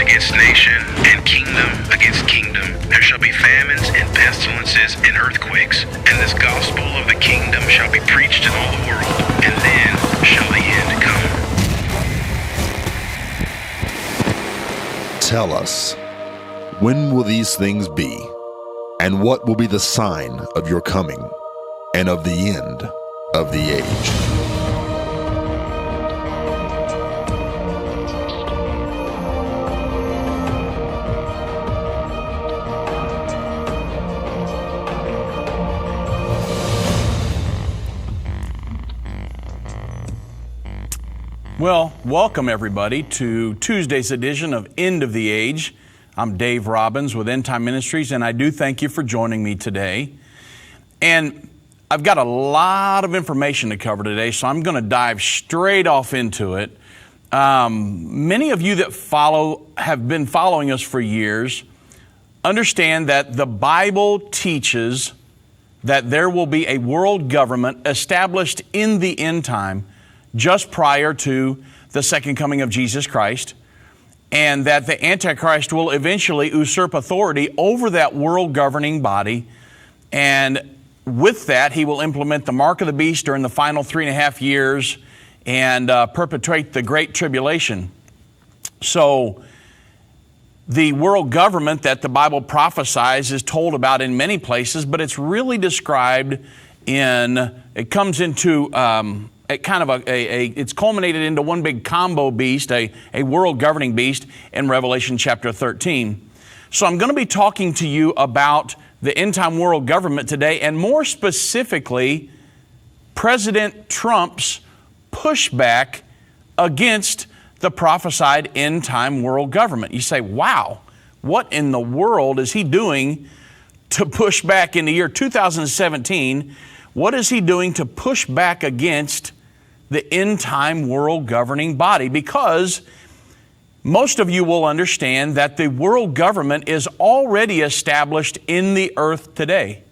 against nation, and kingdom against kingdom. There shall be famines and pestilences and earthquakes, and this gospel of the kingdom shall be preached in all the world, and then shall the end come. Tell us, when will these things be? And what will be the sign of your coming and of the end of the age? Well, welcome everybody to Tuesday's edition of End of the Age. I'm Dave Robbins with End Time Ministries, and I do thank you for joining me today. And I've got a lot of information to cover today, so I'm going to dive straight off into it. Many of you that have been following us for years understand that the Bible teaches that there will be a world government established in the end time just prior to the second coming of Jesus Christ, and that the Antichrist will eventually usurp authority over that world governing body, and with that he will implement the mark of the beast during the final 3.5 years and perpetrate the Great Tribulation. So the world government that the Bible prophesies is told about in many places, but it's really described it comes into it's culminated into one big combo beast, a world governing beast in Revelation chapter 13. So I'm going to be talking to you about the end time world government today, and more specifically, President Trump's pushback against the prophesied end time world government. You say, wow, what in the world is he doing to push back in the year 2017? What is he doing to push back against the end time world governing body? Because most of you will understand that the world government is already established in the earth today.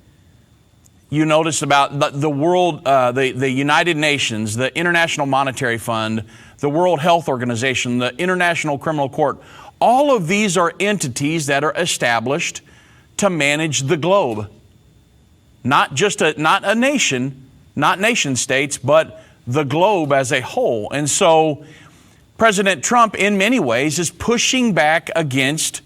You notice about the world, the United Nations, the International Monetary Fund, the World Health Organization, the International Criminal Court. All of these are entities that are established to manage the globe. Not a nation, not nation states, but the globe as a whole. And so President Trump, in many ways, is pushing back against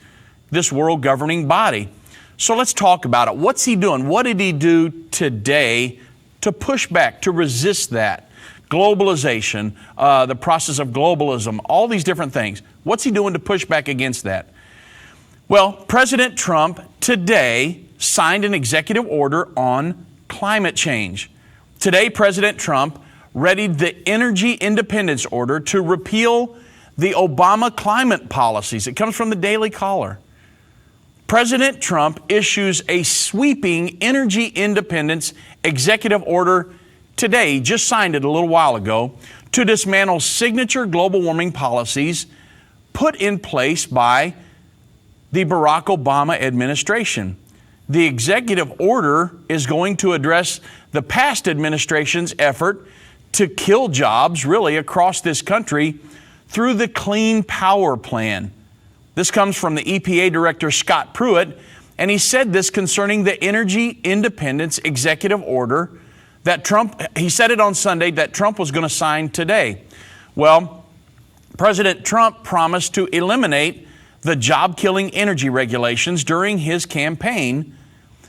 this world governing body. So let's talk about it. What's he doing? What did he do today to push back, to resist that? Globalization, the process of globalism, all these different things. What's he doing to push back against that? Well, President Trump today signed an executive order on climate change. Today, President Trump readied the Energy Independence Order to repeal the Obama climate policies. It comes from the Daily Caller. President Trump issues a sweeping energy independence executive order today, he just signed it a little while ago, to dismantle signature global warming policies put in place by the Barack Obama administration. The executive order is going to address the past administration's effort to kill jobs really across this country through the Clean Power Plan. This comes from the EPA Director Scott Pruitt, and he said this concerning the Energy Independence Executive Order that he said it on Sunday, that Trump was going to sign today. Well, President Trump promised to eliminate the job-killing energy regulations during his campaign,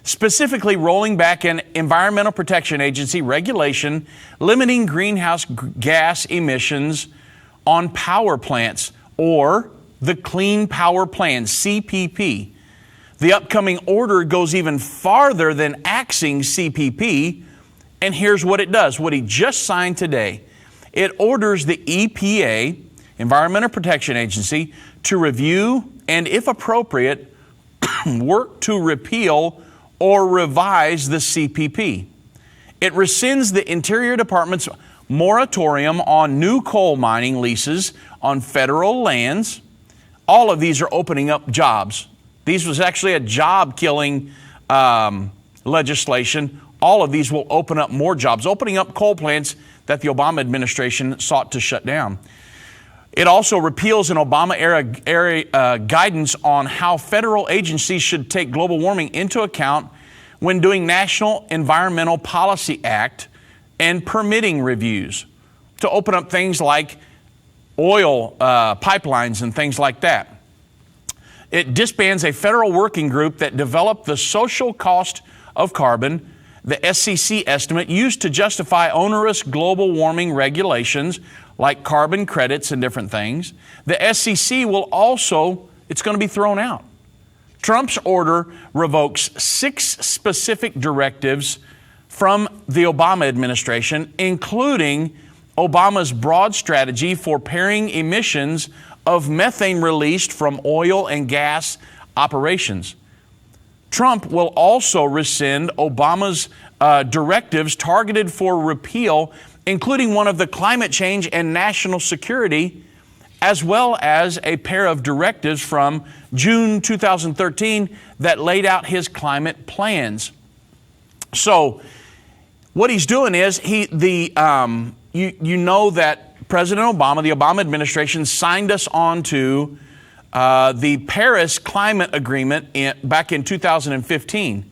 specifically rolling back an Environmental Protection Agency regulation limiting greenhouse gas emissions on power plants, or the Clean Power Plan, CPP. The upcoming order goes even farther than axing CPP, and here's what it does, what he just signed today. It orders the EPA, Environmental Protection Agency, to review and, if appropriate, work to repeal or revise the CPP. It rescinds the Interior Department's moratorium on new coal mining leases on federal lands. All of these are opening up jobs. These was actually a job-killing legislation. All of these will open up more jobs, opening up coal plants that the Obama administration sought to shut down. It also repeals an Obama-era guidance on how federal agencies should take global warming into account when doing National Environmental Policy Act and permitting reviews to open up things like oil pipelines and things like that. It disbands a federal working group that developed the social cost of carbon, the SCC estimate, used to justify onerous global warming regulations like carbon credits and different things. The SCC will also, it's going to be thrown out. Trump's order revokes 6 specific directives from the Obama administration, including Obama's broad strategy for paring emissions of methane released from oil and gas operations. Trump will also rescind Obama's directives targeted for repeal, including one of the climate change and national security, as well as a pair of directives from June 2013 that laid out his climate plans. So what he's doing is, you know that President Obama, the Obama administration, signed us on to the Paris Climate Agreement back in 2015.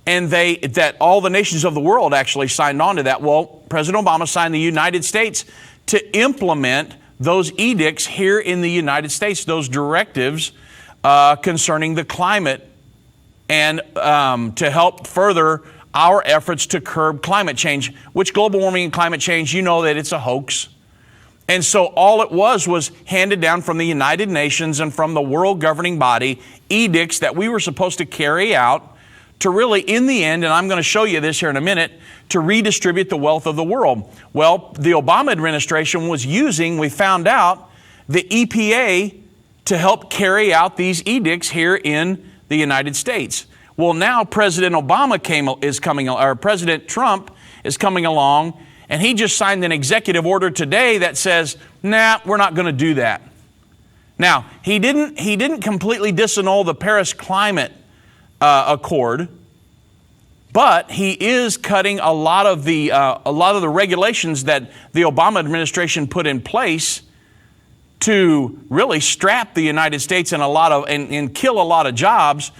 And that all the nations of the world actually signed on to that. Well, President Obama signed the United States to implement those edicts here in the United States, those directives concerning the climate, and to help further our efforts to curb climate change, which global warming and climate change, you know that it's a hoax. And so all it was handed down from the United Nations and from the world governing body, edicts that we were supposed to carry out to really, in the end, and I'm going to show you this here in a minute, to redistribute the wealth of the world. Well, the Obama administration was using, we found out, the EPA to help carry out these edicts here in the United States. Well, now President Trump is coming along, and he just signed an executive order today that says, nah, we're not going to do that. Now, he didn't completely disannul the Paris Climate Accord, but he is cutting a lot of the regulations that the Obama administration put in place to really strap the United States in and kill a lot of jobs.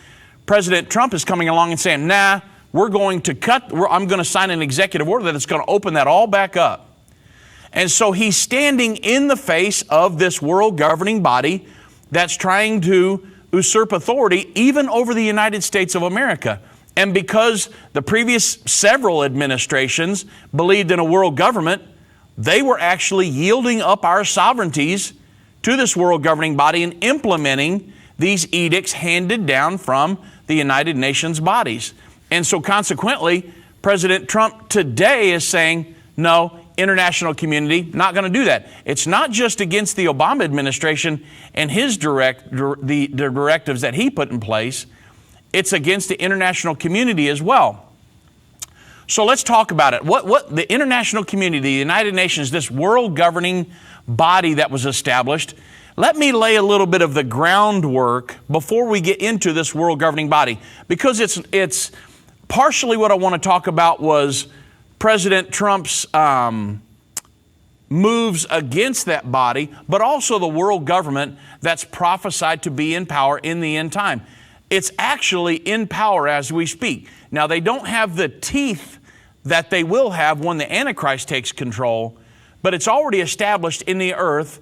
President Trump is coming along and saying, nah, I'm going to sign an executive order that's going to open that all back up. And so he's standing in the face of this world governing body that's trying to usurp authority even over the United States of America. And because the previous several administrations believed in a world government, they were actually yielding up our sovereignties to this world governing body and implementing these edicts handed down from the United Nations bodies. And so consequently, President Trump today is saying, no, international community, not going to do that. It's not just against the Obama administration and his the directives that he put in place. It's against the international community as well. So let's talk about it. What the international community, the United Nations, this world governing body that was established, let me lay a little bit of the groundwork before we get into this world governing body, because it's partially what I want to talk about was President Trump's moves against that body, but also the world government that's prophesied to be in power in the end time. It's actually in power as we speak. Now, they don't have the teeth that they will have when the Antichrist takes control, but it's already established in the earth,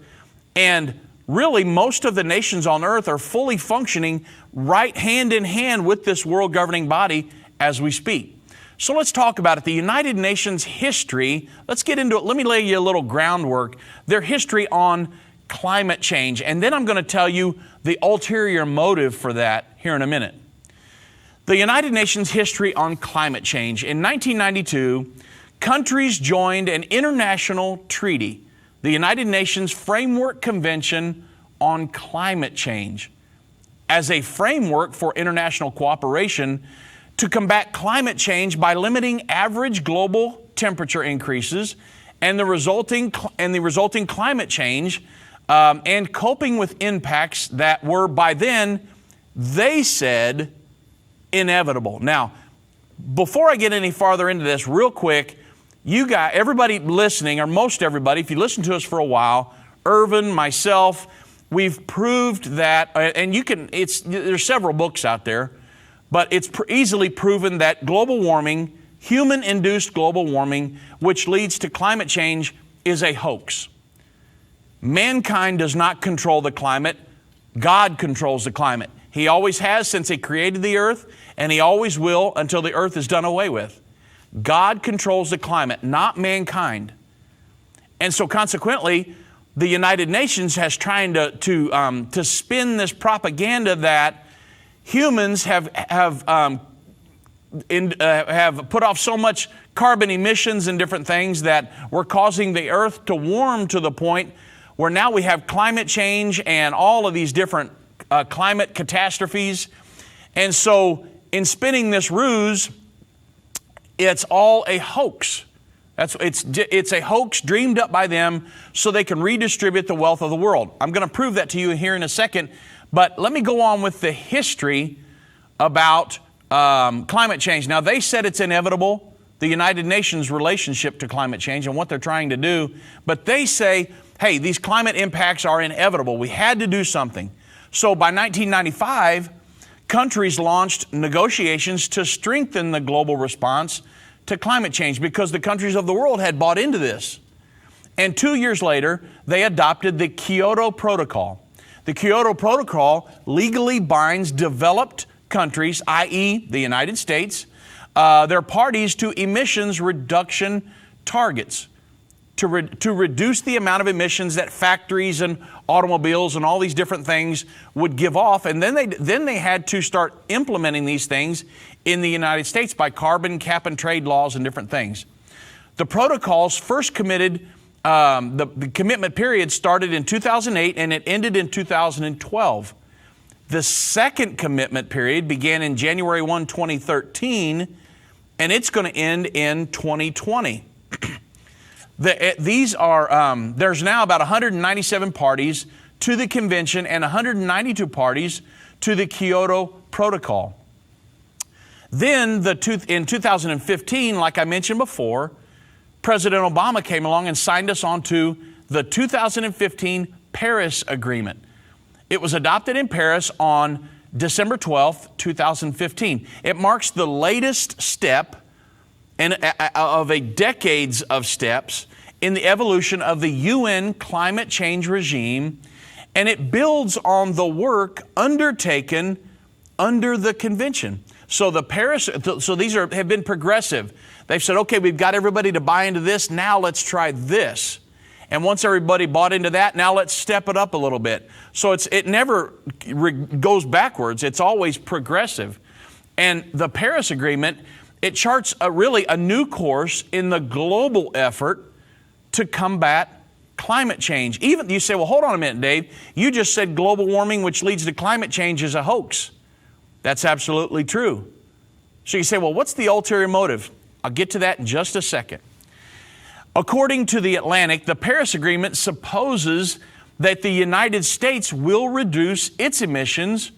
and really most of the nations on earth are fully functioning right hand in hand with this world governing body as we speak. So let's talk about it. The United Nations history, let's get into it. Let me lay you a little groundwork. Their history on climate change. And then I'm going to tell you the ulterior motive for that here in a minute. The United Nations history on climate change. In 1992, countries joined an international treaty, the United Nations Framework Convention on Climate Change, as a framework for international cooperation to combat climate change by limiting average global temperature increases and the resulting climate change, and coping with impacts that were by then, they said, inevitable. Now, before I get any farther into this, real quick, you guys, everybody listening, or most everybody, if you listen to us for a while, Irvin, myself, we've proved that, and there's several books out there, but it's easily proven that global warming, human-induced global warming, which leads to climate change, is a hoax. Mankind does not control the climate. God controls the climate. He always has since He created the earth, and He always will until the earth is done away with. God controls the climate, not mankind. And so consequently, the United Nations has trying to spin this propaganda that humans have put off so much carbon emissions and different things that we're causing the earth to warm to the point where now we have climate change and all of these different climate catastrophes. And so in spinning this ruse, it's all a hoax. It's a hoax dreamed up by them so they can redistribute the wealth of the world. I'm going to prove that to you here in a second, but let me go on with the history about climate change. Now, they said it's inevitable, the United Nations relationship to climate change and what they're trying to do, but they say, hey, these climate impacts are inevitable. We had to do something. So by 1995, countries launched negotiations to strengthen the global response to climate change because the countries of the world had bought into this. And 2 years later, they adopted the Kyoto Protocol. The Kyoto Protocol legally binds developed countries, i.e. the United States, their parties to emissions reduction targets to reduce the amount of emissions that factories and automobiles and all these different things would give off. And then they had to start implementing these things in the United States by carbon cap and trade laws and different things. The protocols first committed, the commitment period started in 2008 and it ended in 2012. The second commitment period began in January 1, 2013, and it's going to end in 2020. There's now about 197 parties to the convention and 192 parties to the Kyoto Protocol. Then in 2015, like I mentioned before, President Obama came along and signed us onto the 2015 Paris Agreement. It was adopted in Paris on December 12th, 2015. It marks the latest step of a decades of steps in the evolution of the UN climate change regime, and it builds on the work undertaken under the convention. So these have been progressive. They've said, okay, we've got everybody to buy into this, now let's try this. And once everybody bought into that, now let's step it up a little bit. So it never goes backwards, it's always progressive. And the Paris Agreement, it charts really a new course in the global effort to combat climate change. Even you say, well, hold on a minute, Dave. You just said global warming, which leads to climate change, is a hoax. That's absolutely true. So you say, well, what's the ulterior motive? I'll get to that in just a second. According to The Atlantic, the Paris Agreement supposes that the United States will reduce its emissions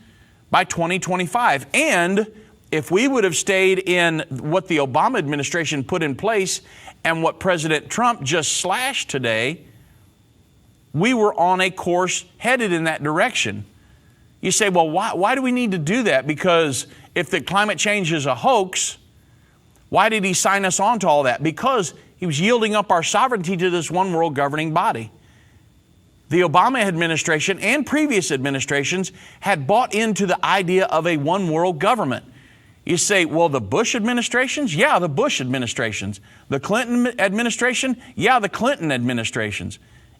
by 2025. And if we would have stayed in what the Obama administration put in place and what President Trump just slashed today, we were on a course headed in that direction. You say, well, why do we need to do that? Because if the climate change is a hoax, why did he sign us on to all that? Because he was yielding up our sovereignty to this one world governing body. The Obama administration and previous administrations had bought into the idea of a one world government. You say, well, the Bush administrations? Yeah, the Bush administrations. The Clinton administration? Yeah, the Clinton administrations.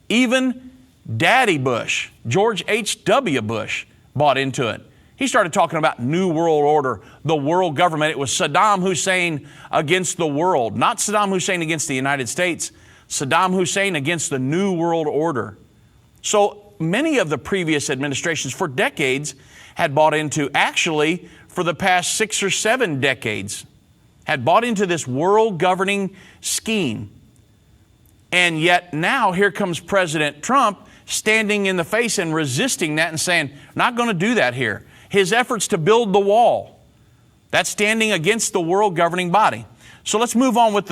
Even Daddy Bush, George H.W. Bush, bought into it. He started talking about New World Order, the world government. It was Saddam Hussein against the world, not Saddam Hussein against the United States, Saddam Hussein against the New World Order. So many of the previous administrations for decades had bought into, actually for the past 6 or 7 decades, had bought into this world governing scheme. And yet now here comes President Trump standing in the face and resisting that and saying, not going to do that here. His efforts to build the wall, that's standing against the world governing body. So let's move on with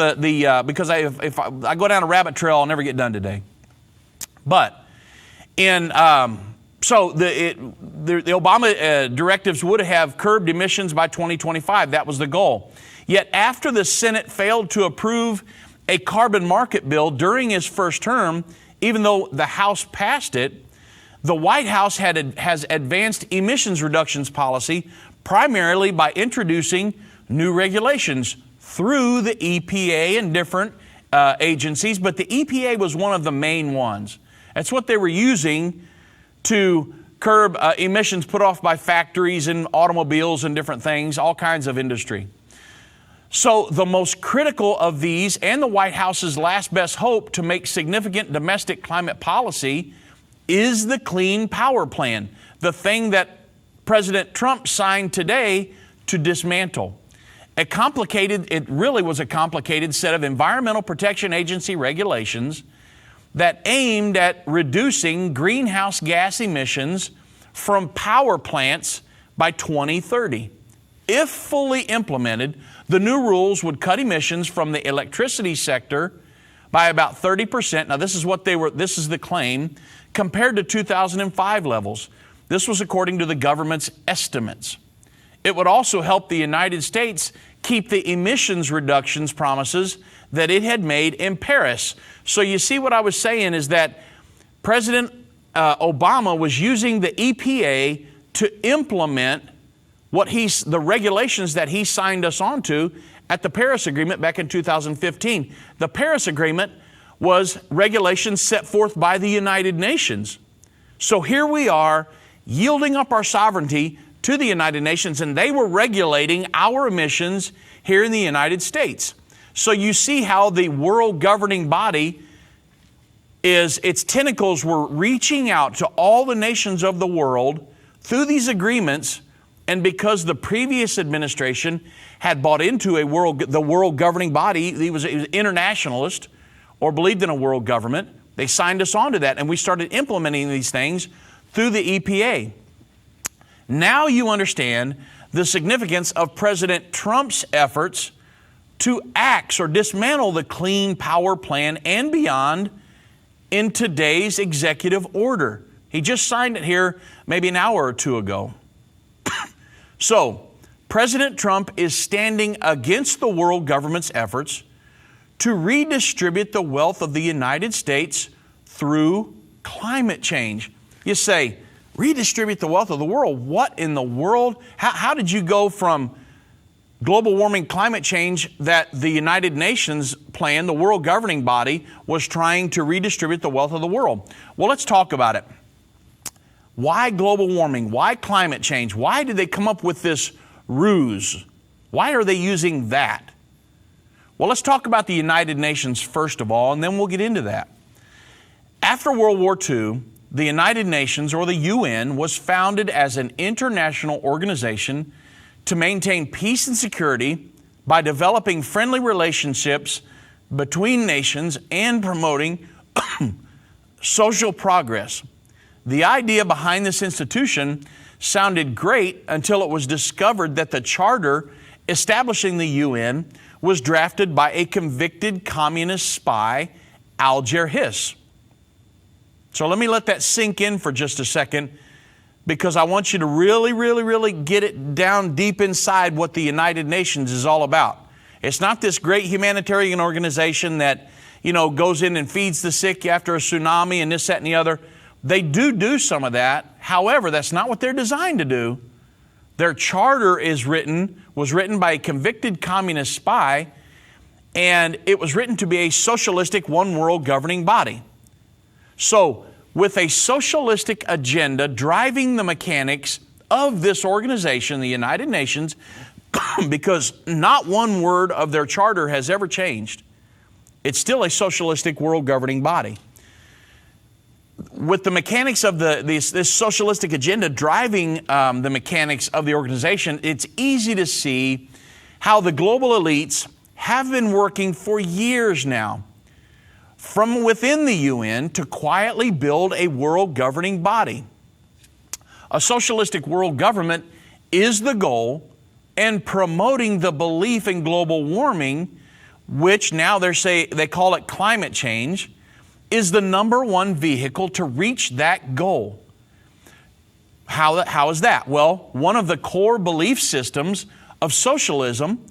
because if I go down a rabbit trail, I'll never get done today. But So the Obama directives would have curbed emissions by 2025. That was the goal. Yet after the Senate failed to approve a carbon market bill during his first term, even though the House passed it, the White House has advanced emissions reductions policy primarily by introducing new regulations through the EPA and different agencies, but the EPA was one of the main ones. That's what they were using to curb emissions put off by factories and automobiles and different things, all kinds of industry. So the most critical of these and the White House's last best hope to make significant domestic climate policy is the Clean Power Plan, the thing that President Trump signed today to dismantle. It really was a complicated set of Environmental Protection Agency regulations that aimed at reducing greenhouse gas emissions from power plants by 2030. If fully implemented, the new rules would cut emissions from the electricity sector by about 30%. Now, this is the claim, compared to 2005 levels. This was according to the government's estimates. It would also help the United States keep the emissions reductions promises that it had made in Paris. So you see what I was saying is that President Obama was using the EPA to implement the regulations that he signed us onto at the Paris Agreement back in 2015. The Paris Agreement was regulations set forth by the United Nations. So here we are yielding up our sovereignty to the United Nations, and they were regulating our emissions here in the United States. So you see how the world governing body its tentacles were reaching out to all the nations of the world through these agreements, and because the previous administration had bought into the world governing body, he was internationalist or believed in a world government, they signed us onto that, and we started implementing these things through the EPA. Now you understand the significance of President Trump's efforts to axe or dismantle the Clean Power Plan and beyond in today's executive order. He just signed it here maybe an hour or two ago. So, President Trump is standing against the world government's efforts to redistribute the wealth of the United States through climate change. You say, redistribute the wealth of the world? What in the world? How did you go from global warming, climate change that the United Nations plan, the world governing body, was trying to redistribute the wealth of the world? Well, let's talk about it. Why global warming? Why climate change? Why did they come up with this ruse? Why are they using that? Well, let's talk about the United Nations first of all, and then we'll get into that. After World War II, the United Nations, or the UN, was founded as an international organization to maintain peace and security by developing friendly relationships between nations and promoting social progress. The idea behind this institution sounded great until it was discovered that the charter establishing the UN was drafted by a convicted communist spy, Alger Hiss. So let me let that sink in for just a second, because I want you to really get it down deep inside what the United Nations is all about. It's not this great humanitarian organization that, goes in and feeds the sick after a tsunami and this, that, and the other. They do some of that. However, that's not what they're designed to do. Their charter was written by a convicted communist spy, and it was written to be a socialistic one world governing body. So, with a socialistic agenda driving the mechanics of this organization, the United Nations, because not one word of their charter has ever changed, it's still a socialistic world governing body. With the mechanics of this socialistic agenda driving the mechanics of the organization, it's easy to see how the global elites have been working for years now from within the UN to quietly build a world governing body. A socialistic world government is the goal, and promoting the belief in global warming, which now they call it climate change, is the number one vehicle to reach that goal. How is that? Well, one of the core belief systems of socialism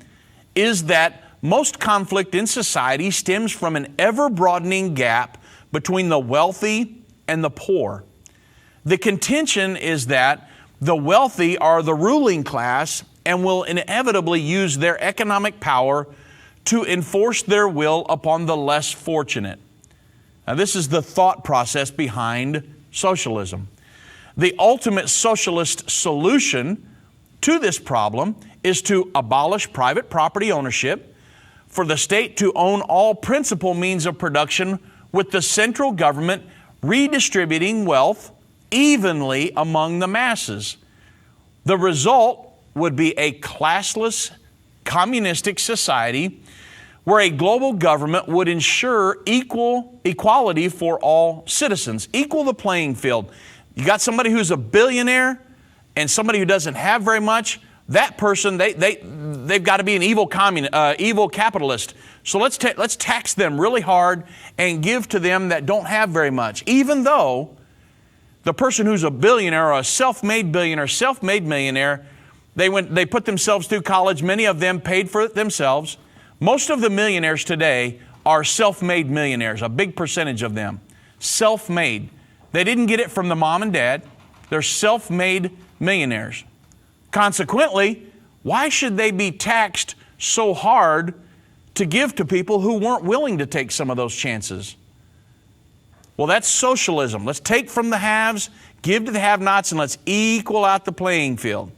is that most conflict in society stems from an ever-broadening gap between the wealthy and the poor. The contention is that the wealthy are the ruling class and will inevitably use their economic power to enforce their will upon the less fortunate. Now, this is the thought process behind socialism. The ultimate socialist solution to this problem is to abolish private property ownership, for the state to own all principal means of production, with the central government redistributing wealth evenly among the masses. The result would be a classless, communistic society where a global government would ensure equality for all citizens, equal the playing field. You got somebody who's a billionaire and somebody who doesn't have very much. That person, they've got to be an evil capitalist. So let's tax them really hard and give to them that don't have very much. Even though the person who's a billionaire or a self-made billionaire, self-made millionaire, they put themselves through college. Many of them paid for it themselves. Most of the millionaires today are self-made millionaires, a big percentage of them. Self-made. They didn't get it from the mom and dad. They're self-made millionaires. Consequently, why should they be taxed so hard to give to people who weren't willing to take some of those chances? Well, that's socialism. Let's take from the haves, give to the have-nots, and let's equal out the playing field.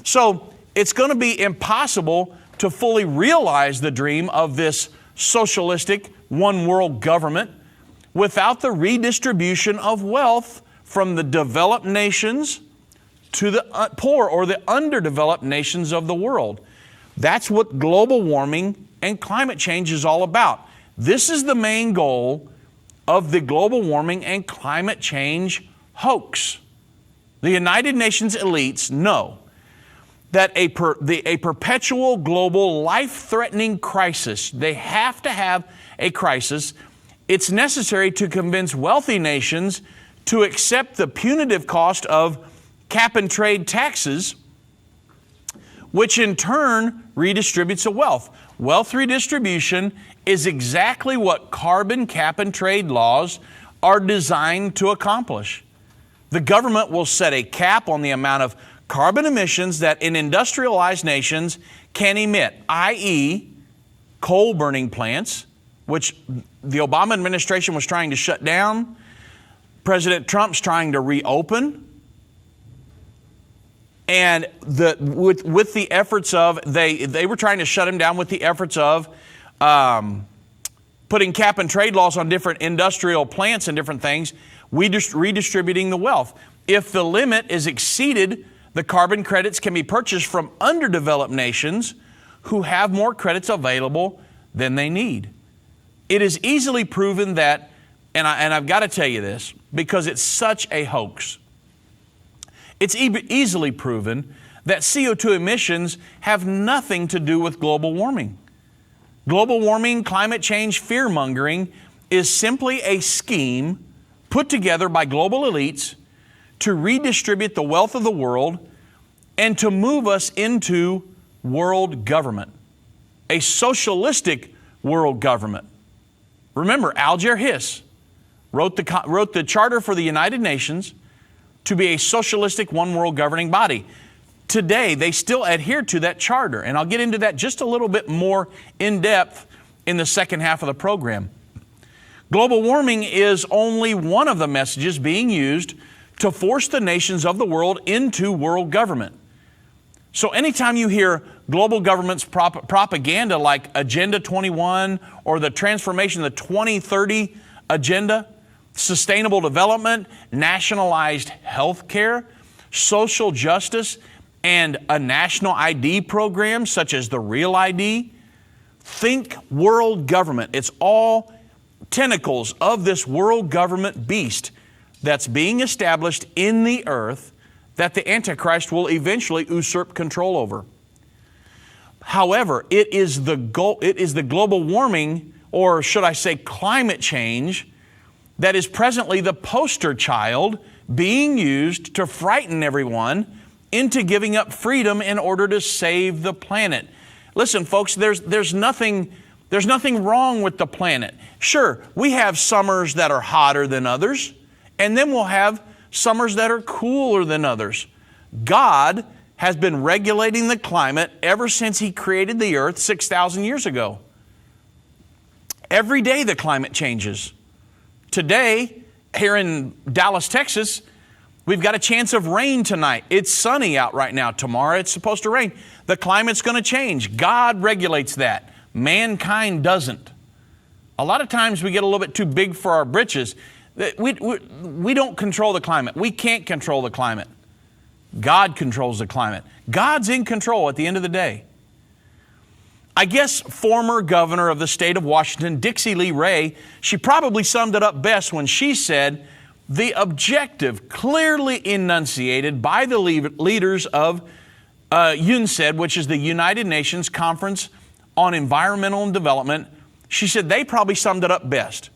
So it's going to be impossible to fully realize the dream of this socialistic one-world government without the redistribution of wealth from the developed nations to the poor or the underdeveloped nations of the world. That's what global warming and climate change is all about. This is the main goal of the global warming and climate change hoax. The United Nations elites know that a perpetual global life-threatening crisis, they have to have a crisis. It's necessary to convince wealthy nations to accept the punitive cost of cap-and-trade taxes, which in turn redistributes the wealth. Wealth redistribution is exactly what carbon cap-and-trade laws are designed to accomplish. The government will set a cap on the amount of carbon emissions that in industrialized nations can emit, i.e., coal-burning plants, which the Obama administration was trying to shut down. President Trump's trying to reopen. And with the efforts of, they were trying to shut him down with the efforts of putting cap and trade laws on different industrial plants and different things, redistributing the wealth. If the limit is exceeded, the carbon credits can be purchased from underdeveloped nations who have more credits available than they need. It is easily proven that, and I've got to tell you this because it's such a hoax. It's easily proven that CO2 emissions have nothing to do with global warming. Global warming, climate change, fear-mongering is simply a scheme put together by global elites to redistribute the wealth of the world and to move us into world government, a socialistic world government. Remember, Alger Hiss wrote the Charter for the United Nations to be a socialistic one-world governing body. Today, they still adhere to that charter, and I'll get into that just a little bit more in depth in the second half of the program. Global warming is only one of the messages being used to force the nations of the world into world government. So anytime you hear global government's propaganda like Agenda 21 or the transformation of the 2030 agenda, sustainable development, nationalized health care, social justice, and a national ID program such as the Real ID, think world government. It's all tentacles of this world government beast that's being established in the earth that the Antichrist will eventually usurp control over. However, it is the global warming, or should I say climate change, that is presently the poster child being used to frighten everyone into giving up freedom in order to save the planet. Listen, folks, there's nothing wrong with the planet. Sure, we have summers that are hotter than others, and then we'll have summers that are cooler than others. God has been regulating the climate ever since He created the earth 6,000 years ago. Every day the climate changes. Today, here in Dallas, Texas, we've got a chance of rain tonight. It's sunny out right now. Tomorrow it's supposed to rain. The climate's going to change. God regulates that. Mankind doesn't. A lot of times we get a little bit too big for our britches. We don't control the climate. We can't control the climate. God controls the climate. God's in control at the end of the day. I guess former governor of the state of Washington, Dixie Lee Ray, she probably summed it up best when she said, the objective clearly enunciated by the leaders of UNCED, which is the United Nations Conference on Environmental and Development, she said they probably summed it up best,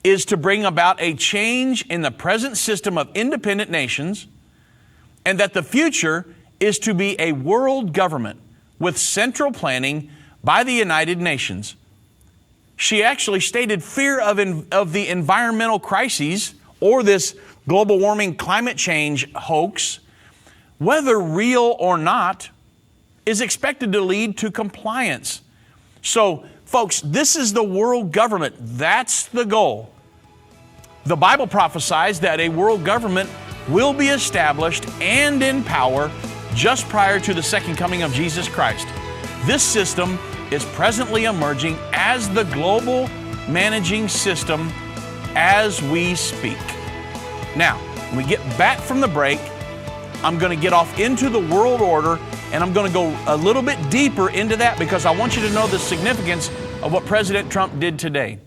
is to bring about a change in the present system of independent nations, and that the future is to be a world government with central planning by the United Nations. She actually stated fear of the environmental crises or this global warming climate change hoax, whether real or not, is expected to lead to compliance. So, folks, this is the world government. That's the goal. The Bible prophesies that a world government will be established and in power just prior to the second coming of Jesus Christ. This system is presently emerging as the global managing system as we speak. Now, when we get back from the break, I'm going to get off into the world order, and I'm going to go a little bit deeper into that because I want you to know the significance of what President Trump did today.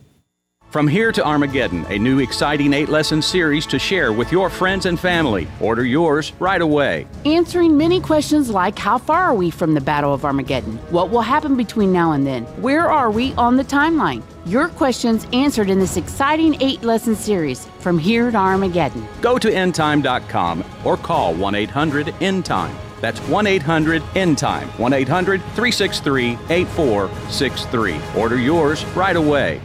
From Here to Armageddon, a new exciting 8-lesson series to share with your friends and family. Order yours right away. Answering many questions like how far are we from the Battle of Armageddon? What will happen between now and then? Where are we on the timeline? Your questions answered in this exciting 8-lesson series, From Here to Armageddon. Go to endtime.com or call 1-800-END-TIME. That's 1-800-END-TIME, 1-800-363-8463. Order yours right away.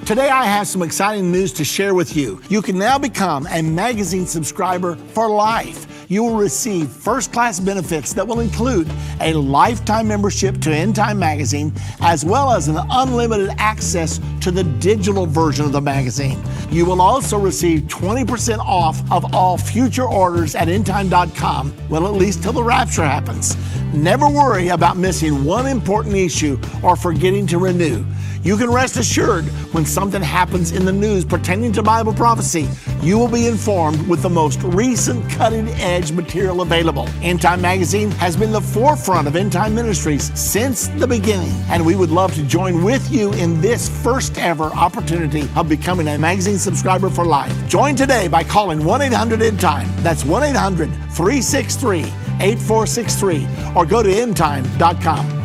Today I have some exciting news to share with you. You can now become a magazine subscriber for life. You will receive first-class benefits that will include a lifetime membership to End Time Magazine, as well as an unlimited access to the digital version of the magazine. You will also receive 20% off of all future orders at endtime.com, well, at least till the rapture happens. Never worry about missing one important issue or forgetting to renew. You can rest assured when something happens in the news pertaining to Bible prophecy, you will be informed with the most recent cutting-edge material available. End Time Magazine has been the forefront of End Time Ministries since the beginning, and we would love to join with you in this first ever opportunity of becoming a magazine subscriber for life. Join today by calling 1-800-END-TIME. That's 1-800-363-8463, or go to endtime.com.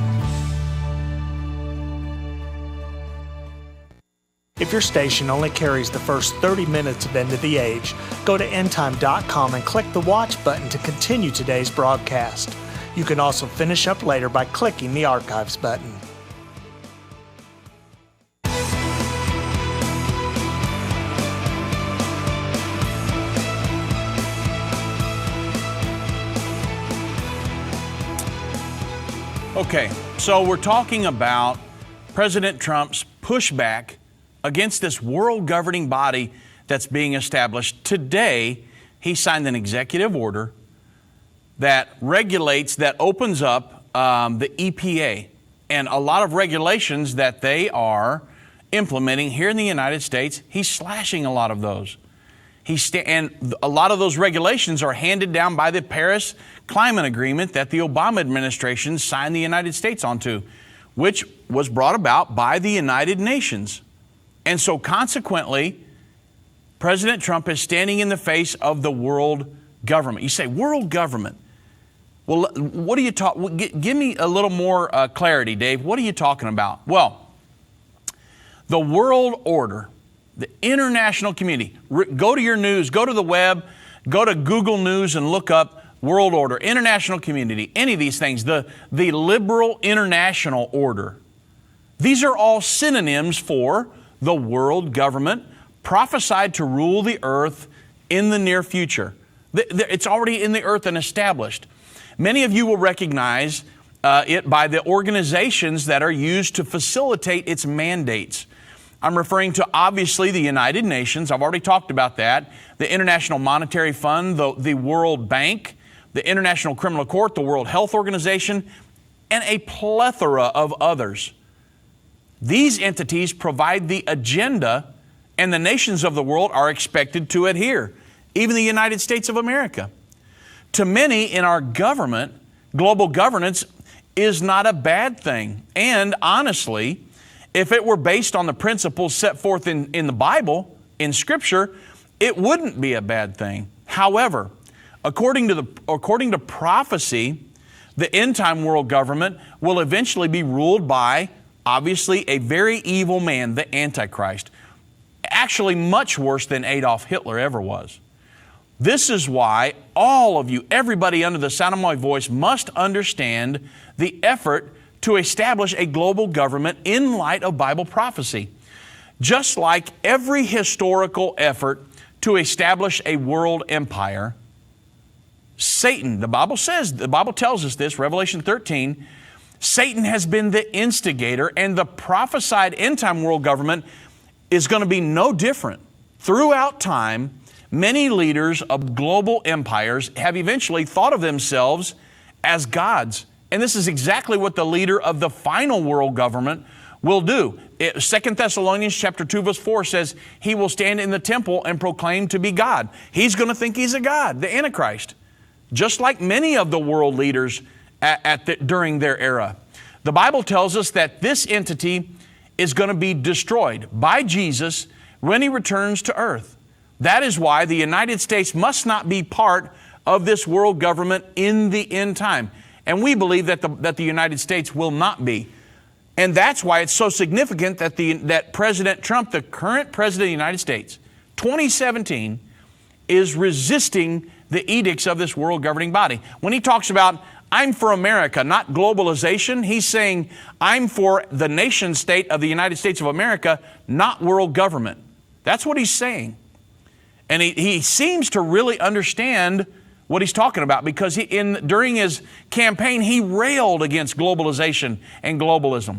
If your station only carries the first 30 minutes of End of the Age, go to endtime.com and click the watch button to continue today's broadcast. You can also finish up later by clicking the archives button. Okay, so we're talking about President Trump's pushback against this world governing body that's being established. Today, he signed an executive order that regulates, that opens up the EPA and a lot of regulations that they are implementing here in the United States. He's slashing a lot of those. And a lot of those regulations are handed down by the Paris Climate Agreement that the Obama administration signed the United States onto, which was brought about by the United Nations. And so consequently, President Trump is standing in the face of the world government. You say, world government. Well, what are you talking? Give me a little more clarity, Dave. What are you talking about? Well, the world order, The international community. Go to your news, go to the web, go to Google News and look up world order, international community, any of these things, the liberal international order. These are all synonyms for the world government prophesied to rule the earth in the near future. It's already in the earth and established. Many of you will recognize it by the organizations that are used to facilitate its mandates. I'm referring to, obviously, the United Nations. I've already talked about that. The International Monetary Fund, the World Bank, the International Criminal Court, the World Health Organization, and a plethora of others. These entities provide the agenda, and the nations of the world are expected to adhere, even the United States of America. To many in our government, global governance is not a bad thing. And honestly, if it were based on the principles set forth in the Bible, in Scripture, it wouldn't be a bad thing. However, according to prophecy, the end-time world government will eventually be ruled by, obviously, a very evil man, the Antichrist. Actually, much worse than Adolf Hitler ever was. This is why all of you, everybody under the sound of my voice, must understand the effort to establish a global government in light of Bible prophecy. Just like every historical effort to establish a world empire, Satan, the Bible tells us this, Revelation 13, Satan has been the instigator, and the prophesied end-time world government is going to be no different. Throughout time, many leaders of global empires have eventually thought of themselves as gods. And this is exactly what the leader of the final world government will do. 2 Thessalonians chapter 2 verse 4 says he will stand in the temple and proclaim to be God. He's going to think he's a god, the Antichrist, just like many of the world leaders during their era. The Bible tells us that this entity is going to be destroyed by Jesus when He returns to earth. That is why the United States must not be part of this world government in the end time. And we believe that the United States will not be. And that's why it's so significant that President Trump, the current President of the United States, 2017, is resisting the edicts of this world governing body. When he talks about, I'm for America, not globalization, he's saying, I'm for the nation state of the United States of America, not world government. That's what he's saying. And he seems to really understand what he's talking about, because during his campaign, he railed against globalization and globalism.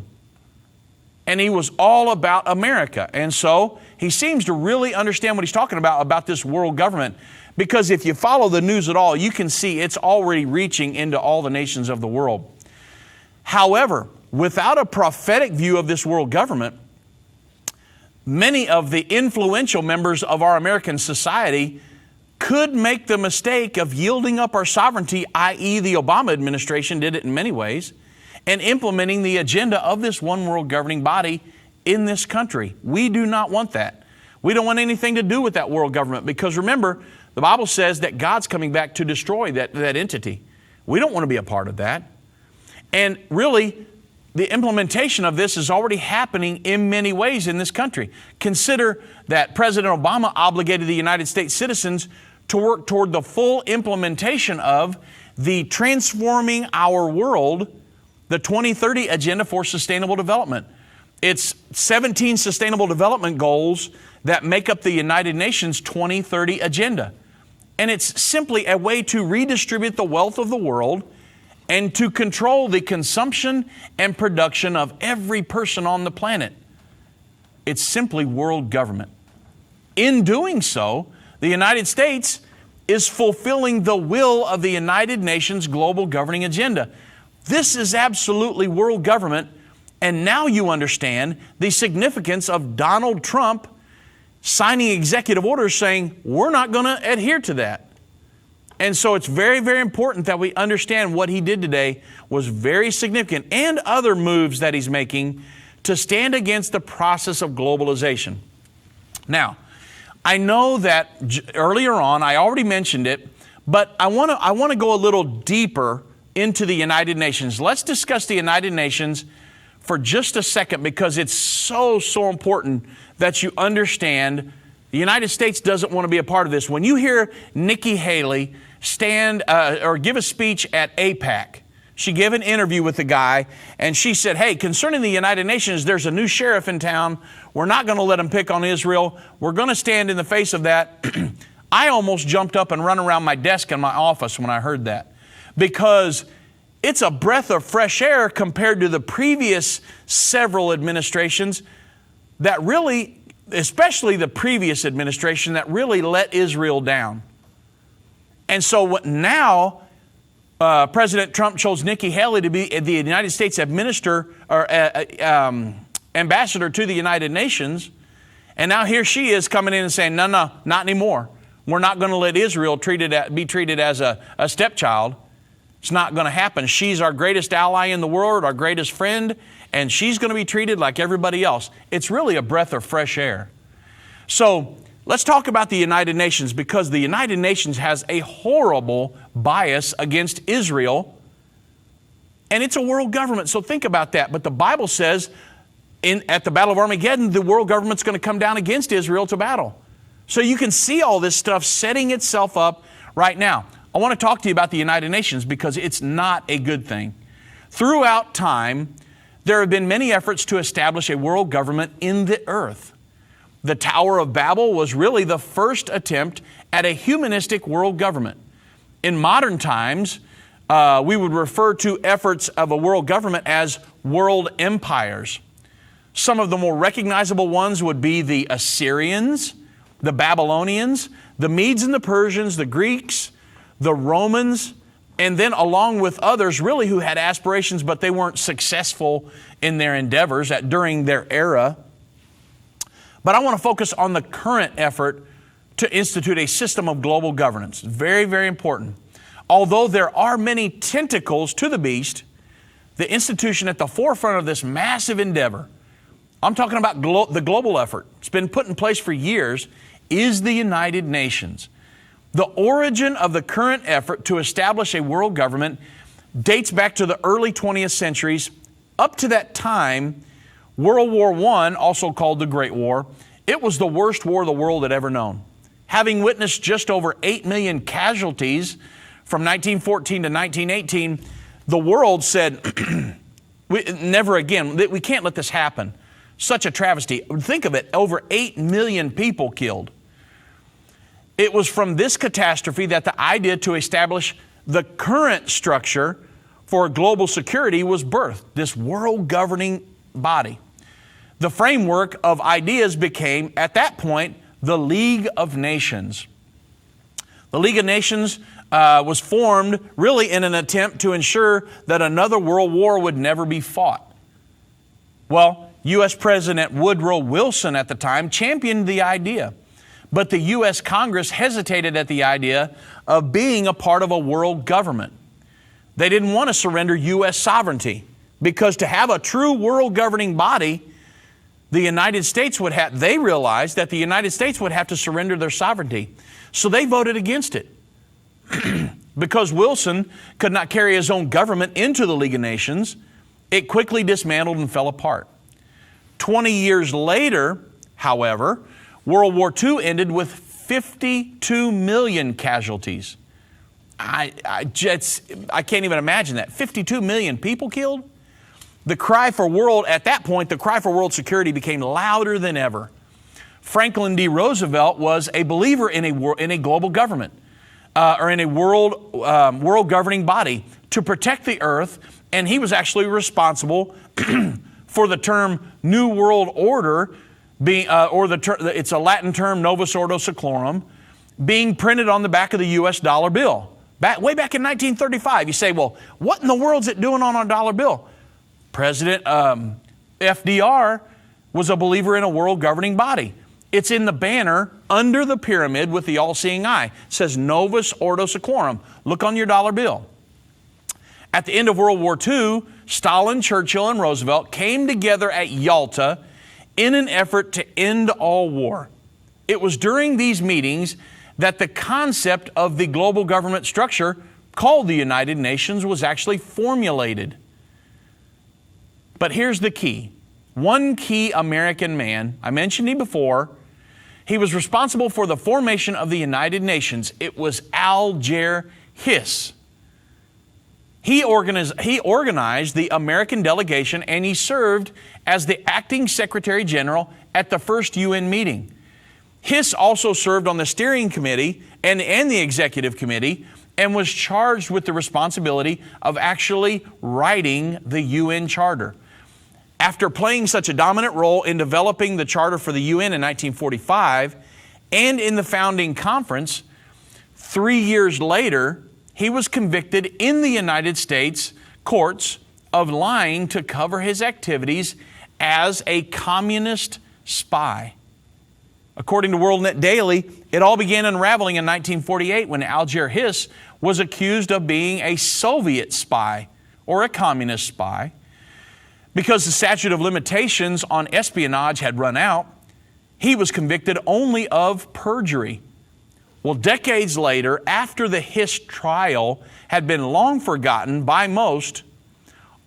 And he was all about America. And so he seems to really understand what he's talking about this world government. Because if you follow the news at all, you can see it's already reaching into all the nations of the world. However, without a prophetic view of this world government, many of the influential members of our American society could make the mistake of yielding up our sovereignty, i.e. the Obama administration did it in many ways, and implementing the agenda of this one world governing body in this country. We do not want that. We don't want anything to do with that world government, because remember, the Bible says that God's coming back to destroy that entity. We don't want to be a part of that. And really, the implementation of this is already happening in many ways in this country. Consider that President Obama obligated the United States citizens to work toward the full implementation of the Transforming Our World, the 2030 Agenda for Sustainable Development. It's 17 sustainable development goals that make up the United Nations 2030 Agenda. And it's simply a way to redistribute the wealth of the world and to control the consumption and production of every person on the planet. It's simply world government. In doing so, the United States is fulfilling the will of the United Nations global governing agenda. This is absolutely world government, and now you understand the significance of Donald Trump signing executive orders saying, we're not going to adhere to that. And so it's very, very important that we understand what he did today was very significant, and other moves that he's making to stand against the process of globalization. Now, I know that earlier on, I already mentioned it, but I want to go a little deeper into the United Nations. Let's discuss the United Nations for just a second because it's so important that you understand the United States doesn't want to be a part of this. When you hear Nikki Haley stand or give a speech at AIPAC, she gave an interview with the guy, and she said, hey, concerning the United Nations, there's a new sheriff in town. We're not going to let him pick on Israel. We're going to stand in the face of that. I almost jumped up and run around my desk in my office when I heard that, because it's a breath of fresh air compared to the previous several administrations that really, especially the previous administration, that really let Israel down. And so now, President Trump chose Nikki Haley to be the United States ambassador to the United Nations. And now here she is coming in and saying, no, not anymore. We're not going to let Israel be treated as a stepchild. It's not going to happen. She's our greatest ally in the world, our greatest friend, and she's going to be treated like everybody else. It's really a breath of fresh air. So let's talk about the United Nations, because the United Nations has a horrible bias against Israel, and it's a world government. So think about that. But the Bible says at the Battle of Armageddon, the world government's going to come down against Israel to battle. So you can see all this stuff setting itself up right now. I want to talk to you about the United Nations because it's not a good thing. Throughout time, there have been many efforts to establish a world government in the earth. The Tower of Babel was really the first attempt at a humanistic world government. In modern times, we would refer to efforts of a world government as world empires. Some of the more recognizable ones would be the Assyrians, the Babylonians, the Medes and the Persians, the Greeks, the Romans, and then along with others really who had aspirations, but they weren't successful in their endeavors during their era. But I want to focus on the current effort to institute a system of global governance. Very, very important. Although there are many tentacles to the beast, the institution at the forefront of this massive endeavor, I'm talking about the global effort, it's been put in place for years, is the United Nations. The origin of the current effort to establish a world government dates back to the early 20th centuries. Up to that time, World War I, also called the Great War, it was the worst war the world had ever known. Having witnessed just over 8 million casualties from 1914 to 1918, the world said, never again, we can't let this happen. Such a travesty. Think of it, over 8 million people killed. It was from this catastrophe that the idea to establish the current structure for global security was birthed, this world governing body. The framework of ideas became, at that point, the League of Nations. The League of Nations was formed really in an attempt to ensure that another world war would never be fought. Well, U.S. President Woodrow Wilson at the time championed the idea, but the U.S. Congress hesitated at the idea of being a part of a world government. They didn't want to surrender U.S. sovereignty, because to have a true world governing body, the United States they realized that the United States would have to surrender their sovereignty. So they voted against it. Because Wilson could not carry his own government into the League of Nations, it quickly dismantled and fell apart. 20 years later, however, World War II ended with 52 million casualties. I can't even imagine that. 52 million people killed? At that point, the cry for world security became louder than ever. Franklin D. Roosevelt was a believer in a global government, or in a world governing body to protect the earth, and he was actually responsible for the term New World Order, it's a Latin term, Novus Ordo Seclorum, being printed on the back of the U.S. dollar bill. Way back in 1935. You say, well, what in the world's it doing on our dollar bill? President FDR was a believer in a world governing body. It's in the banner under the pyramid with the all-seeing eye. It says Novus Ordo Seclorum. Look on your dollar bill. At the end of World War II, Stalin, Churchill, and Roosevelt came together at Yalta in an effort to end all war. It was during these meetings that the concept of the global government structure called the United Nations was actually formulated. But here's the key. One key American man, I mentioned him before, he was responsible for the formation of the United Nations. It was Alger Hiss. He organized the American delegation, and he served as the acting Secretary General at the first UN meeting. Hiss also served on the steering committee and the executive committee, and was charged with the responsibility of actually writing the UN Charter. After playing such a dominant role in developing the Charter for the UN in 1945 and in the founding conference, 3 years later, he was convicted in the United States courts of lying to cover his activities as a communist spy. According to WorldNet Daily, it all began unraveling in 1948 when Alger Hiss was accused of being a Soviet spy or a communist spy. Because the statute of limitations on espionage had run out, he was convicted only of perjury. Well, decades later, after the Hiss trial had been long forgotten by most,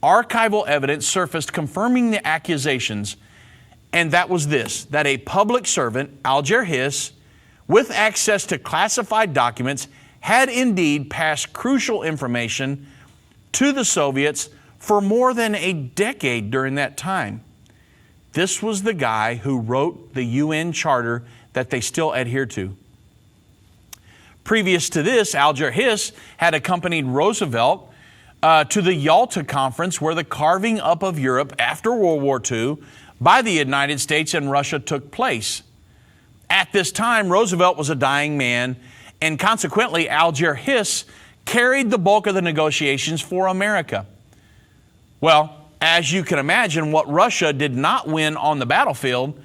archival evidence surfaced confirming the accusations, and that was this, that a public servant, Alger Hiss, with access to classified documents, had indeed passed crucial information to the Soviets for more than a decade during that time. This was the guy who wrote the UN Charter that they still adhere to. Previous to this, Alger Hiss had accompanied Roosevelt to the Yalta Conference, where the carving up of Europe after World War II by the United States and Russia took place. At this time, Roosevelt was a dying man, and consequently, Alger Hiss carried the bulk of the negotiations for America. Well, as you can imagine, what Russia did not win on the battlefield,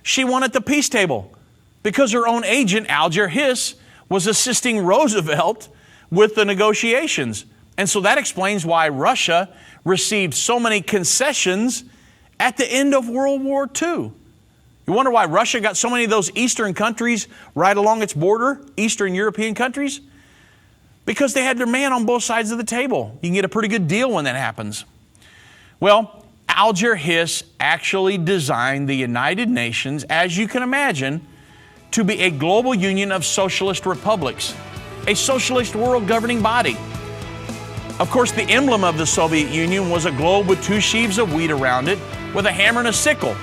she won at the peace table, because her own agent, Alger Hiss, was assisting Roosevelt with the negotiations. And so that explains why Russia received so many concessions at the end of World War II. You wonder why Russia got so many of those Eastern countries right along its border, Eastern European countries? Because they had their man on both sides of the table. You can get a pretty good deal when that happens. Well, Alger Hiss actually designed the United Nations, as you can imagine, to be a global union of socialist republics, a socialist world governing body. Of course, the emblem of the Soviet Union was a globe with two sheaves of wheat around it, with a hammer and a sickle.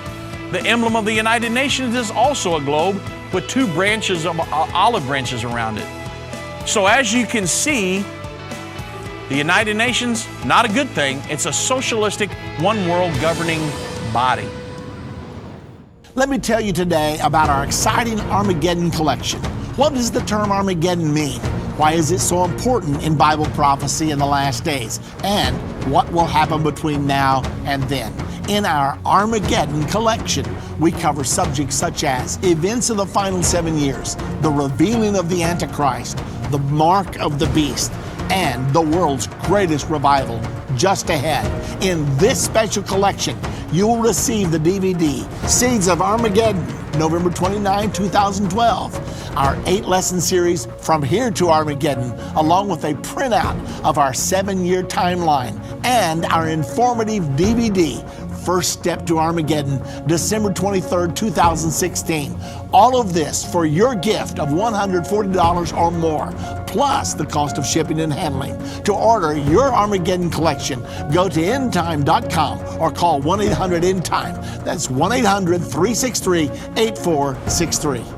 The emblem of the United Nations is also a globe with two branches of olive branches around it. So as you can see, the United Nations, not a good thing. It's a socialistic, one world governing body. Let me tell you today about our exciting Armageddon collection. What does the term Armageddon mean? Why is it so important in Bible prophecy in the last days? And what will happen between now and then? In our Armageddon collection, we cover subjects such as events of the final 7 years, the revealing of the Antichrist, the mark of the beast, and the world's greatest revival just ahead. In this special collection, you will receive the DVD, Seeds of Armageddon, November 29, 2012, our 8-lesson series, From Here to Armageddon, along with a printout of our 7-year timeline, and our informative DVD, First Step to Armageddon, December 23rd, 2016. All of this for your gift of $140 or more, plus the cost of shipping and handling. To order your Armageddon collection, go to endtime.com or call 1-800-ENDTIME. That's 1-800-363-8463.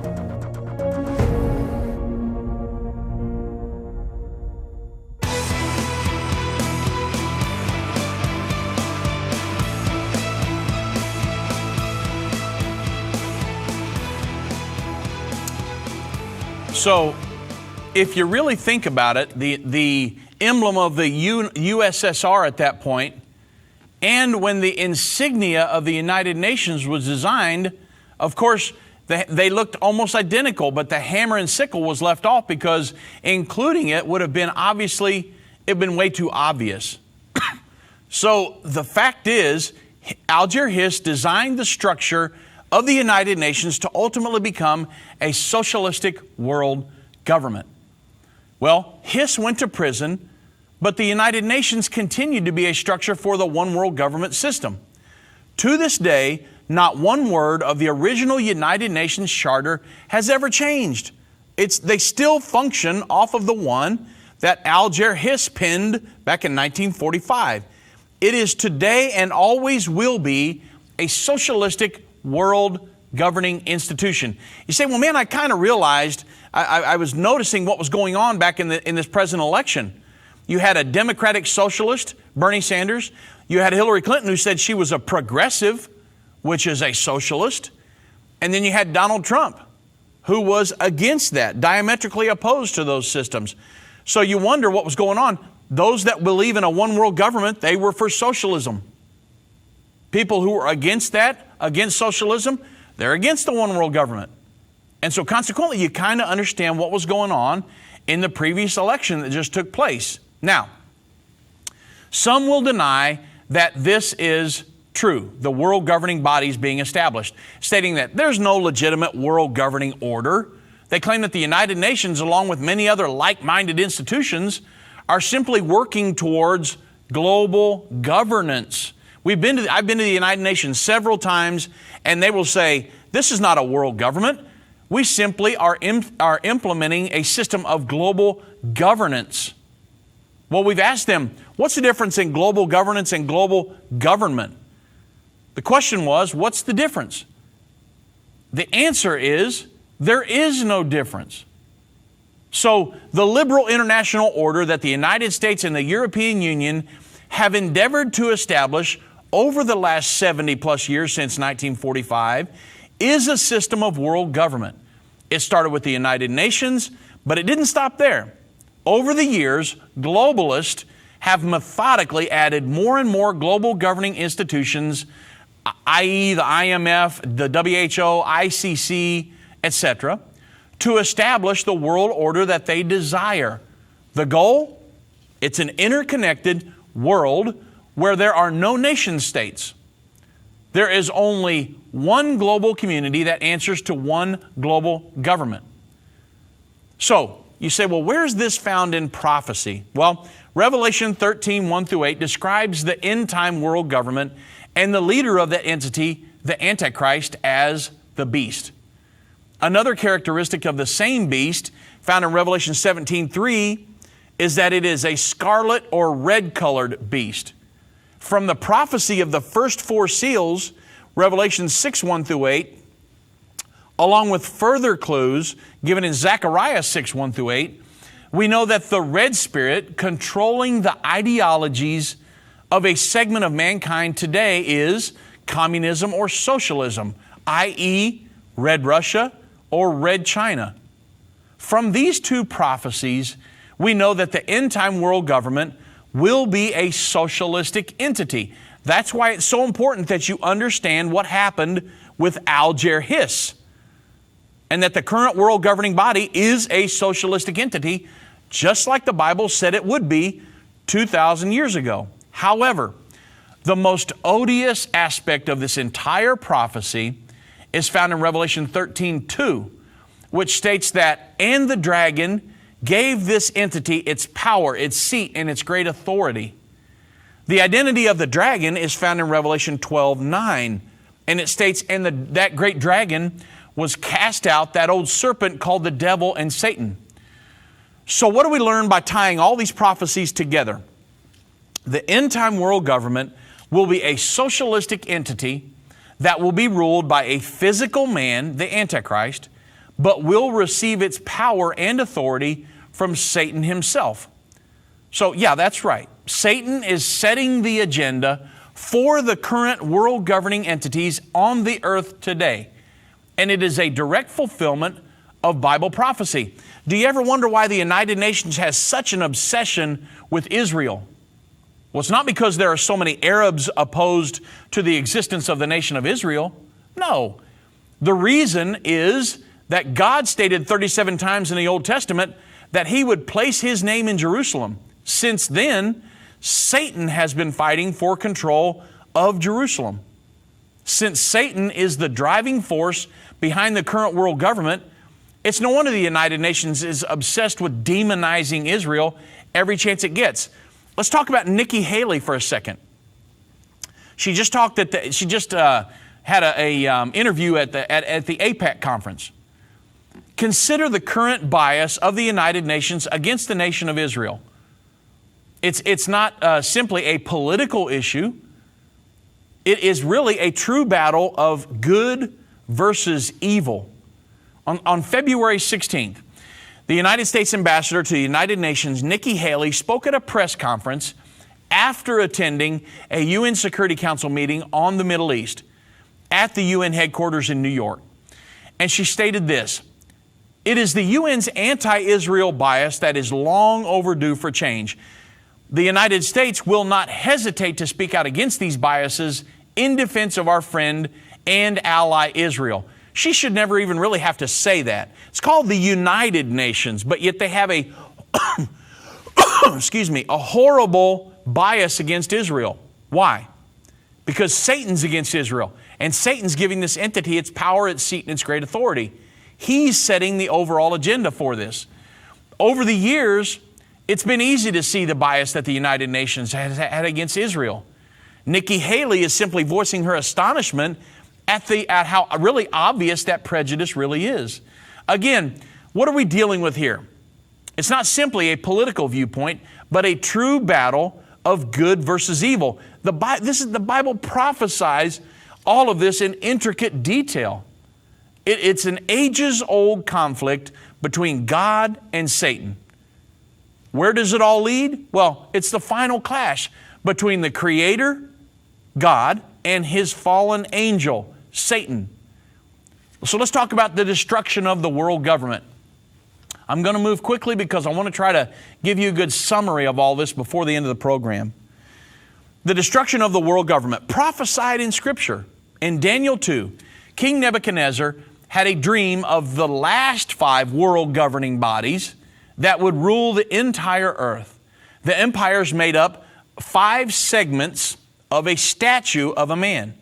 So, if you really think about it, the emblem of the USSR at that point, and when the insignia of the United Nations was designed, of course, they looked almost identical, but the hammer and sickle was left off because including it would have been way too obvious. So the fact is, Alger Hiss designed the structure of the United Nations to ultimately become a socialistic world government. Well, Hiss went to prison, but the United Nations continued to be a structure for the one world government system. To this day, not one word of the original United Nations Charter has ever changed. They still function off of the one that Alger Hiss penned back in 1945. It is today and always will be a socialistic world governing institution. You say, well, man, I kind of realized, I was noticing what was going on back in this present election. You had a Democratic socialist, Bernie Sanders. You had Hillary Clinton, who said she was a progressive, which is a socialist. And then you had Donald Trump, who was against that, diametrically opposed to those systems. So you wonder what was going on. Those that believe in a one world government, they were for socialism. People who were against that, against socialism, they're against the one world government. And so consequently, you kind of understand what was going on in the previous election that just took place. Now, some will deny that this is true, the world governing bodies being established, stating that there's no legitimate world governing order. They claim that the United Nations, along with many other like-minded institutions, are simply working towards global governance. I've been to the United Nations several times, and they will say, this is not a world government. We simply are implementing a system of global governance. Well, we've asked them, what's the difference in global governance and global government? The question was, what's the difference? The answer is, there is no difference. So the liberal international order that the United States and the European Union have endeavored to establish over the last 70 plus years since 1945 is a system of world government. It started with the United Nations, but it didn't stop there. Over the years, globalists have methodically added more and more global governing institutions, i.e. the IMF, the WHO, ICC, etc., to establish the world order that they desire. The goal? It's an interconnected world where there are no nation states. There is only one global community that answers to one global government. So, you say, well, where's this found in prophecy? Well, Revelation 13, 1 through 8 describes the end-time world government and the leader of that entity, the Antichrist, as the beast. Another characteristic of the same beast, found in Revelation 17, 3, is that it is a scarlet or red-colored beast. From the prophecy of the first four seals, Revelation 6, 1 through 8, along with further clues given in Zechariah 6, 1 through 8, we know that the red spirit controlling the ideologies of a segment of mankind today is communism or socialism, i.e. Red Russia or Red China. From these two prophecies, we know that the end-time world government will be a socialistic entity. That's why it's so important that you understand what happened with Alger Hiss, and that the current world governing body is a socialistic entity, just like the Bible said it would be 2,000 years ago. However, the most odious aspect of this entire prophecy is found in Revelation 13, 2, which states that, and the dragon gave this entity its power, its seat, and its great authority. The identity of the dragon is found in Revelation 12, 9, and it states, and that great dragon was cast out, that old serpent called the devil and Satan. So what do we learn by tying all these prophecies together? The end-time world government will be a socialistic entity that will be ruled by a physical man, the Antichrist, but will receive its power and authority from Satan himself. So yeah, that's right. Satan is setting the agenda for the current world governing entities on the earth today. And it is a direct fulfillment of Bible prophecy. Do you ever wonder why the United Nations has such an obsession with Israel? Well, it's not because there are so many Arabs opposed to the existence of the nation of Israel. No. The reason is that God stated 37 times in the Old Testament that He would place His name in Jerusalem. Since then, Satan has been fighting for control of Jerusalem. Since Satan is the driving force behind the current world government, it's no wonder the United Nations is obsessed with demonizing Israel every chance it gets. Let's talk about Nikki Haley for a second. She just talked had a interview at the APEC conference. Consider the current bias of the United Nations against the nation of Israel. It's not simply a political issue. It is really a true battle of good versus evil. On February 16th, the United States Ambassador to the United Nations, Nikki Haley, spoke at a press conference after attending a UN Security Council meeting on the Middle East at the UN headquarters in New York. And she stated this: "It is the UN's anti-Israel bias that is long overdue for change. The United States will not hesitate to speak out against these biases in defense of our friend and ally Israel." She should never even really have to say that. It's called the United Nations, but yet they have a a horrible bias against Israel. Why? Because Satan's against Israel, and Satan's giving this entity its power, its seat, and its great authority. He's setting the overall agenda for this. Over the years, it's been easy to see the bias that the United Nations has had against Israel. Nikki Haley is simply voicing her astonishment at how really obvious that prejudice really is. Again, what are we dealing with here? It's not simply a political viewpoint, but a true battle of good versus evil. The Bible prophesies all of this in intricate detail. It's an ages-old conflict between God and Satan. Where does it all lead? Well, it's the final clash between the Creator, God, and His fallen angel, Satan. So let's talk about the destruction of the world government. I'm going to move quickly because I want to try to give you a good summary of all this before the end of the program. The destruction of the world government, prophesied in Scripture. In Daniel 2, King Nebuchadnezzar had a dream of the last 5 world governing bodies that would rule the entire earth. The empires made up 5 segments of a statue of a man.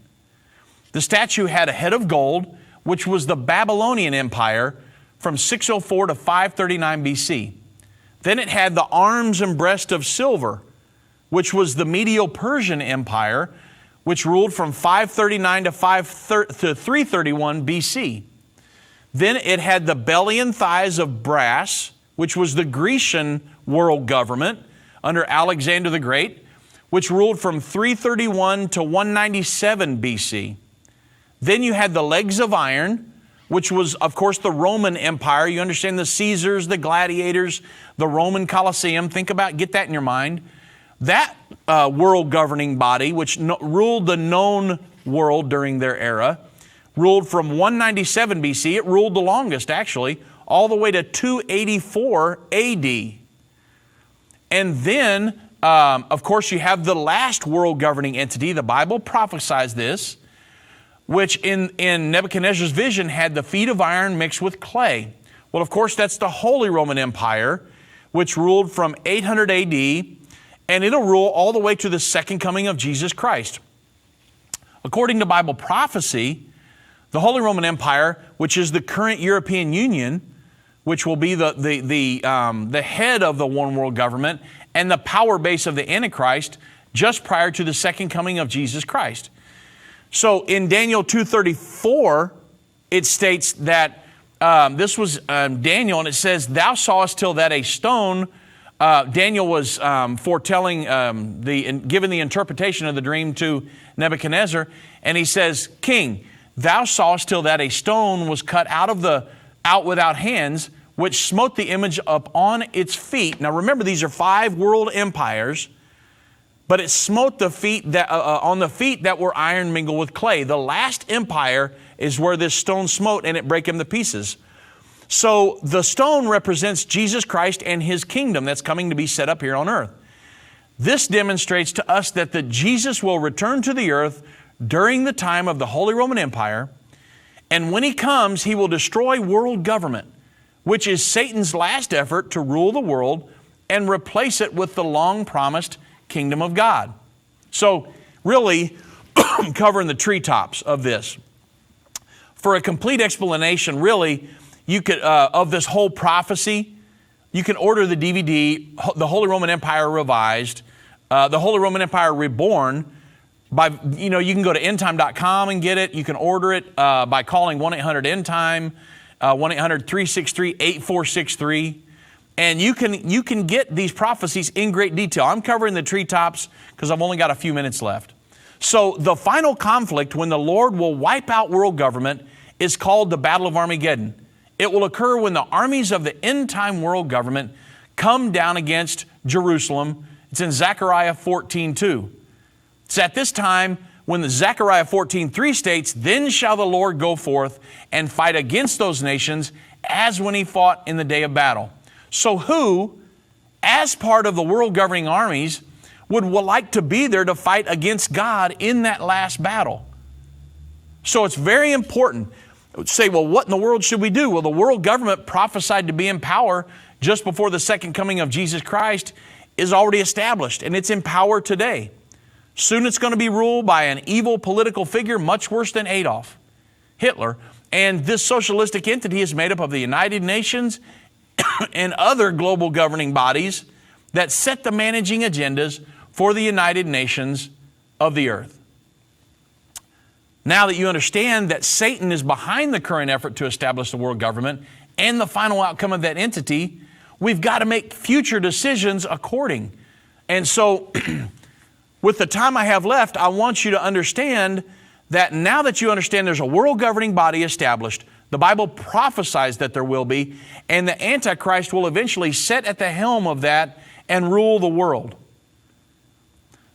The statue had a head of gold, which was the Babylonian Empire from 604 to 539 BC. Then it had the arms and breast of silver, which was the Medo-Persian Empire, which ruled from 539 to 331 BC. Then it had the belly and thighs of brass, which was the Grecian world government under Alexander the Great, which ruled from 331 to 197 BC. Then you had the legs of iron, which was, of course, the Roman Empire. You understand the Caesars, the gladiators, the Roman Colosseum. Get that in your mind. That world governing body, which ruled the known world during their era, ruled from 197 BC. It ruled the longest, actually, all the way to 284 AD. And then, of course, you have the last world governing entity. The Bible prophesies this, which in Nebuchadnezzar's vision had the feet of iron mixed with clay. Well, of course, that's the Holy Roman Empire, which ruled from 800 AD, and it'll rule all the way to the second coming of Jesus Christ. According to Bible prophecy, the Holy Roman Empire, which is the current European Union, which will be the head of the one world government and the power base of the Antichrist just prior to the second coming of Jesus Christ. So in Daniel 2:34, it states that this was Daniel, and it says, "Thou sawest till that a stone," Daniel was foretelling, given the interpretation of the dream to Nebuchadnezzar, and he says, "King, thou sawest till that a stone was cut out without hands, which smote the image upon its feet." Now remember, these are 5 world empires, but it smote the feet on the feet that were iron mingled with clay. The last empire is where this stone smote, and it brake him to pieces. So the stone represents Jesus Christ and His kingdom that's coming to be set up here on earth. This demonstrates to us that Jesus will return to the earth during the time of the Holy Roman Empire, and when He comes, He will destroy world government, which is Satan's last effort to rule the world and replace it with the long-promised kingdom of God. So really covering the treetops of this. For a complete explanation, really, you could of this whole prophecy, you can order the DVD, The Holy Roman Empire Revised, The Holy Roman Empire Reborn, You can go to endtime.com and get it. You can order it by calling 1-800-ENDTIME, 1-800-363-8463. And you can get these prophecies in great detail. I'm covering the treetops because I've only got a few minutes left. So the final conflict when the Lord will wipe out world government is called the Battle of Armageddon. It will occur when the armies of the end-time world government come down against Jerusalem. It's in Zechariah 14:2. It's at this time when the Zechariah 14:3 states, "Then shall the Lord go forth and fight against those nations as when he fought in the day of battle." So who, as part of the world governing armies, would like to be there to fight against God in that last battle? So it's very important. Say, well, what in the world should we do? Well, the world government prophesied to be in power just before the second coming of Jesus Christ is already established, and it's in power today. Soon it's going to be ruled by an evil political figure much worse than Adolf Hitler. And this socialistic entity is made up of the United Nations and other global governing bodies that set the managing agendas for the United Nations of the earth. Now that you understand that Satan is behind the current effort to establish the world government and the final outcome of that entity, we've got to make future decisions according. And so, with the time I have left, I want you to understand that now that you understand there's a world governing body established, the Bible prophesies that there will be, and the Antichrist will eventually sit at the helm of that and rule the world.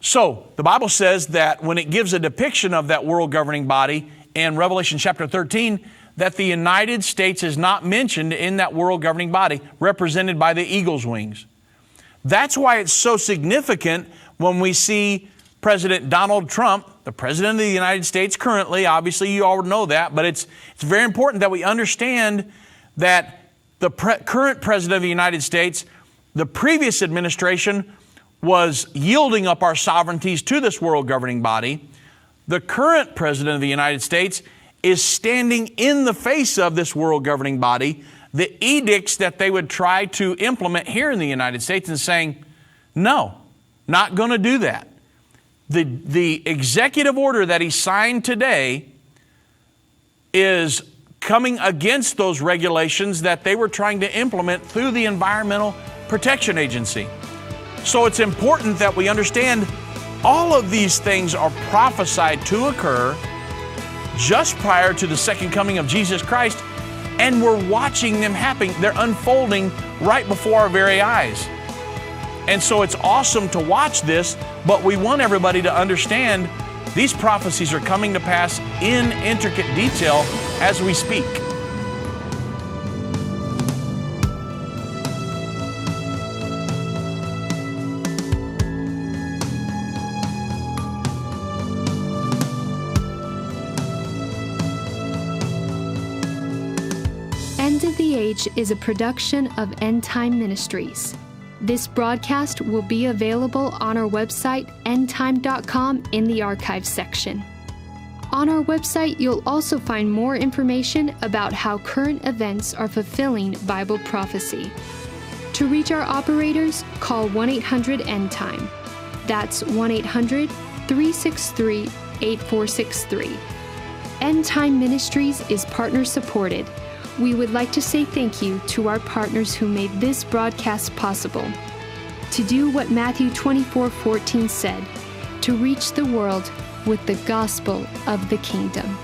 So, the Bible says that when it gives a depiction of that world governing body in Revelation chapter 13, that the United States is not mentioned in that world governing body, represented by the eagle's wings. That's why it's so significant when we see President Donald Trump, the President of the United States currently, obviously you all know that, but it's very important that we understand that the current President of the United States, the previous administration was yielding up our sovereignties to this world governing body. The current President of the United States is standing in the face of this world governing body, the edicts that they would try to implement here in the United States, and saying, no, not going to do that. The executive order that he signed today is coming against those regulations that they were trying to implement through the Environmental Protection Agency. So it's important that we understand all of these things are prophesied to occur just prior to the second coming of Jesus Christ, and we're watching them happen. They're unfolding right before our very eyes. And so it's awesome to watch this, but we want everybody to understand these prophecies are coming to pass in intricate detail as we speak. End of the Age is a production of End Time Ministries. This broadcast will be available on our website, endtime.com, in the archives section. On our website, you'll also find more information about how current events are fulfilling Bible prophecy. To reach our operators, call 1-800-END-TIME. That's 1-800-363-8463. End Time Ministries is partner supported. We would like to say thank you to our partners who made this broadcast possible. To do what Matthew 24:14 said, to reach the world with the gospel of the kingdom.